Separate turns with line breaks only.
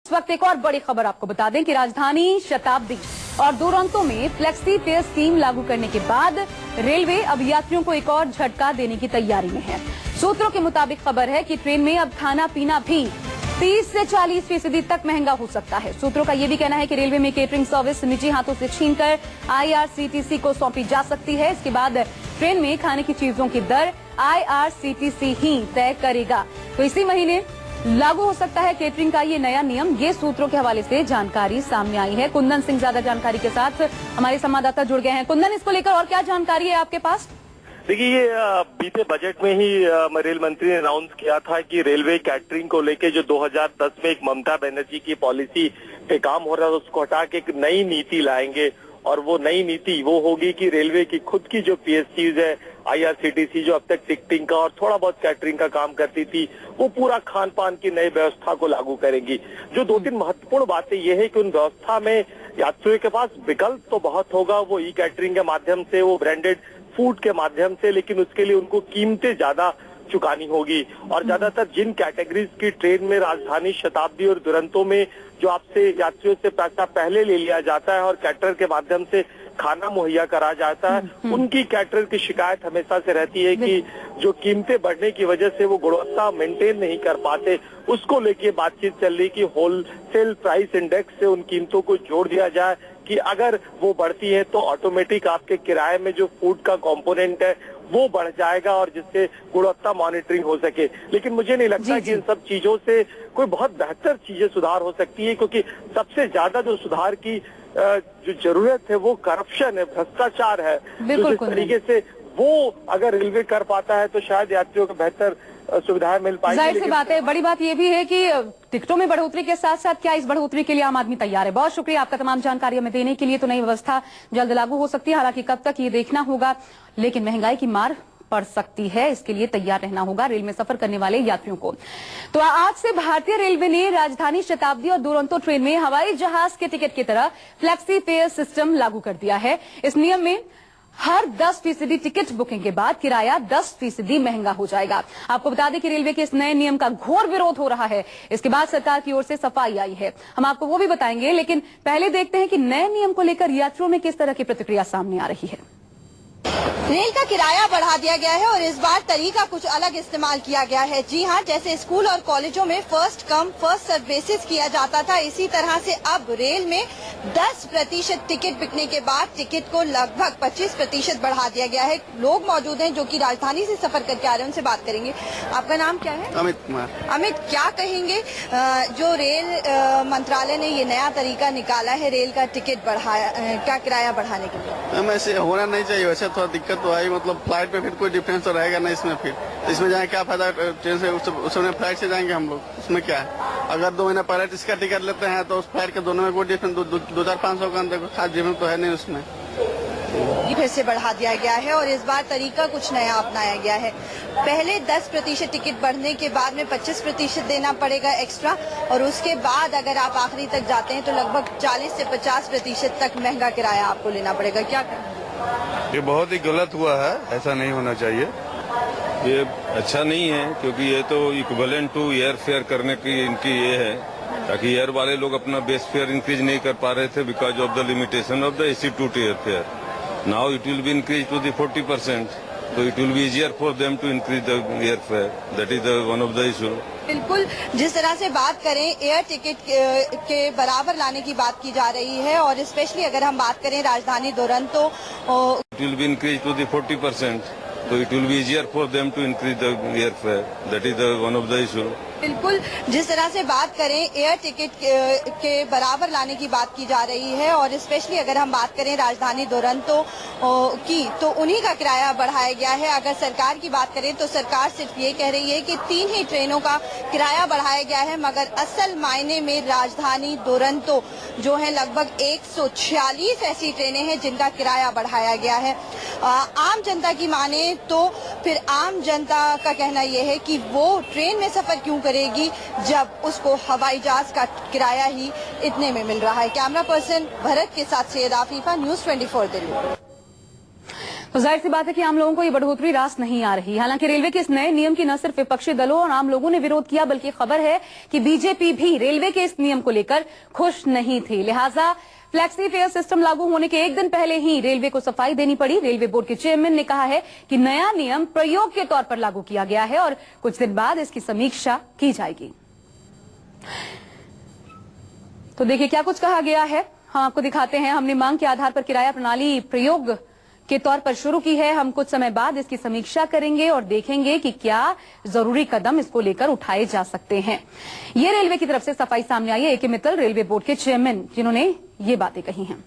इस वक्त एक और बड़ी खबर आपको बता दें कि राजधानी शताब्दी और दुरंतो में फ्लेक्सी फेयर स्कीम लागू करने के बाद रेलवे अब यात्रियों को एक और झटका देने की तैयारी में है। सूत्रों के मुताबिक खबर है कि ट्रेन में अब खाना पीना भी 30 से 40% तक महंगा हो सकता है। सूत्रों का यह भी कहना है कि रेलवे में केटरिंग सर्विस निजी हाथों से छीनकर IRCTC को सौंपी जा सकती है। इसके बाद ट्रेन में खाने की चीजों की दर IRCTC ही तय करेगा। तो इसी महीने लागू हो सकता है केटरिंग का ये नया नियम। ये सूत्रों के हवाले से जानकारी सामने आई है। कुंदन सिंह ज्यादा जानकारी के साथ हमारे संवाददाता जुड़ गए हैं। कुंदन, इसको लेकर और क्या जानकारी है आपके पास?
देखिए, ये बीते बजट में ही रेल मंत्री ने अनाउंस किया था कि रेलवे कैटरिंग को लेकर जो 2010 में एक ममता बनर्जी की पॉलिसी पे काम हो रहा था उसको हटा के एक नई नीति लाएंगे। और वो नई नीति वो होगी कि रेलवे की खुद की जो PSCs है, IRCTC जो अब तक टिकटिंग का और थोड़ा बहुत कैटरिंग का काम करती थी, वो पूरा खान पान की नई व्यवस्था को लागू करेंगी। जो दो तीन महत्वपूर्ण बातें ये है कि उन व्यवस्था में यात्रियों के पास विकल्प तो बहुत होगा, वो ई कैटरिंग के माध्यम से, वो ब्रांडेड फूड के माध्यम से, लेकिन उसके लिए उनको कीमतें ज्यादा चुकानी होगी। और ज्यादातर जिन कैटेगरीज की ट्रेन में राजधानी शताब्दी और दुरंतो में जो आपसे यात्रियों से पैसा पहले ले लिया जाता है और कैटरर के माध्यम से खाना मुहैया करा जाता है, उनकी कैटरर की शिकायत हमेशा से रहती है कि जो कीमतें बढ़ने की वजह से वो गुणवत्ता मेंटेन नहीं कर पाते। उसको लेके बातचीत चल रही कि होलसेल प्राइस इंडेक्स से उन कीमतों को जोड़ दिया जाए कि अगर वो बढ़ती है तो ऑटोमेटिक आपके किराए में जो फूड का कंपोनेंट है वो बढ़ जाएगा और जिससे गुणवत्ता मॉनिटरिंग हो सके। लेकिन मुझे नहीं लगता कि इन सब चीजों से कोई बहुत बेहतर चीजें सुधार हो सकती है, क्योंकि सबसे ज्यादा जो सुधार की जो जरूरत है वो करप्शन है, भ्रष्टाचार है। तो जिस तरीके से वो अगर रेलवे कर पाता है तो शायद यात्रियों को बेहतर सुविधाएं मिल पाएगी।
जाहिर सी बात है। बड़ी बात यह भी है कि टिकटों में बढ़ोतरी के साथ साथ क्या इस बढ़ोतरी के लिए आम आदमी तैयार है? बहुत शुक्रिया आपका तमाम जानकारी हमें देने के लिए। तो नई व्यवस्था जल्द लागू हो सकती है, हालांकि कब तक ये देखना होगा, लेकिन महंगाई की मार पड़ सकती है, इसके लिए तैयार रहना होगा रेल में सफर करने वाले यात्रियों को। तो आज से भारतीय रेलवे ने राजधानी शताब्दी और दुरंतो ट्रेन में हवाई जहाज के टिकट की तरह फ्लेक्सी फेयर सिस्टम लागू कर दिया है। इस नियम में हर 10% टिकट बुकिंग के बाद किराया 10% महंगा हो जाएगा। आपको बता दें कि रेलवे के इस नए नियम का घोर विरोध हो रहा है। इसके बाद सरकार की ओर से सफाई आई है, हम आपको वो भी बताएंगे, लेकिन पहले देखते हैं कि नए नियम को लेकर यात्रियों में किस तरह की प्रतिक्रिया सामने आ रही है।
रेल का किराया बढ़ा दिया गया है और इस बार तरीका कुछ अलग इस्तेमाल किया गया है। जी हां, जैसे स्कूल और कॉलेजों में first come first serve basis किया जाता था, इसी तरह से अब रेल में 10% टिकट बिकने के बाद टिकट को लगभग 25% बढ़ा दिया गया है। लोग मौजूद हैं जो कि राजधानी से सफर करके आ रहे हैं, उनसे बात करेंगे। आपका नाम क्या है?
अमित कुमार।
अमित, क्या कहेंगे जो रेल मंत्रालय ने ये नया तरीका निकाला है रेल का टिकट का किराया बढ़ाने के लिए?
ऐसे होना नहीं चाहिए। वैसे थोड़ा दिक्कत तो आई, मतलब फ्लाइट में फिर कोई डिफरेंस तो रहेगा नहीं इसमें। फिर इसमें जाए क्या फायदा, ट्रेन से उसमें फ्लाइट से जाएंगे हम लोग, उसमें क्या है? अगर 2 महीना पहले इसका टिकट लेते हैं तो उस फ्लाइट के दोनों में कोई डिफरेंस 2,500 का अंदर खास डिफरेंस तो है नहीं उसमें।
फिर से बढ़ा दिया गया है और इस बार तरीका कुछ नया अपनाया गया है। पहले 10% टिकट बढ़ने के बाद में 25% देना पड़ेगा एक्स्ट्रा, और उसके बाद अगर आप आखिरी तक जाते हैं तो लगभग 40 से 50% तक महंगा किराया आपको लेना पड़ेगा। क्या करें?
ये बहुत ही गलत हुआ है, ऐसा नहीं होना चाहिए। ये अच्छा नहीं है, क्योंकि ये तो इक्विवेलेंट टू एयर फेयर करने की इनकी ये है, ताकि एयर वाले लोग अपना बेस फेयर इंक्रीज नहीं कर पा रहे थे because of the limitation of the AC2 air fare. Now it will be increase to the 40%, so it will be easier for them to increase the airfare. That is one of the issue.
बिल्कुल, जिस तरह से बात करें air ticket के बराबर लाने की बात की जा रही है, और स्पेशली अगर हम बात करें राजधानी Duronto,
it will be increased to the 40%, so it will be easier for them to increase the airfare. That is one of the issue.
बिल्कुल, जिस तरह से बात करें एयर टिकट के बराबर लाने की बात की जा रही है, और स्पेशली अगर हम बात करें राजधानी दुरंतो की, तो उन्हीं का किराया बढ़ाया गया है। अगर सरकार की बात करें तो सरकार सिर्फ ये कह रही है कि 3 ही ट्रेनों का किराया बढ़ाया गया है, मगर असल मायने में राजधानी दुरंतो जो है लगभग 146 ऐसी ट्रेनें हैं जिनका किराया बढ़ाया गया है। आम जनता की माने तो फिर आम जनता का कहना यह है कि वो ट्रेन में सफर क्यों करेगी जब उसको हवाई जहाज का किराया ही इतने में मिल रहा है। कैमरा पर्सन भरत के साथ सैयद आफीफा, न्यूज़ 24 दिल्ली।
तो जाहिर सी बात है कि आम लोगों को ये बढ़ोतरी रास नहीं आ रही। हालांकि रेलवे के इस नए नियम की न सिर्फ विपक्षी दलों और आम लोगों ने विरोध किया, बल्कि खबर है कि बीजेपी भी रेलवे के इस नियम को लेकर खुश नहीं थी। लिहाजा फ्लेक्सी फेयर सिस्टम लागू होने के एक दिन पहले ही रेलवे को सफाई देनी पड़ी। रेलवे बोर्ड के चेयरमैन ने कहा है कि नया नियम प्रयोग के तौर पर लागू किया गया है और कुछ दिन बाद इसकी समीक्षा की जाएगी। तो देखिए क्या कुछ कहा गया है, हम आपको दिखाते हैं। हमने मांग के आधार पर किराया प्रणाली प्रयोग के तौर पर शुरू की है। हम कुछ समय बाद इसकी समीक्षा करेंगे और देखेंगे कि क्या जरूरी कदम इसको लेकर उठाए जा सकते हैं। ये रेलवे की तरफ से सफाई सामने आई है। ए.के. मित्तल, रेलवे बोर्ड के चेयरमैन, जिन्होंने ये बातें कही हैं।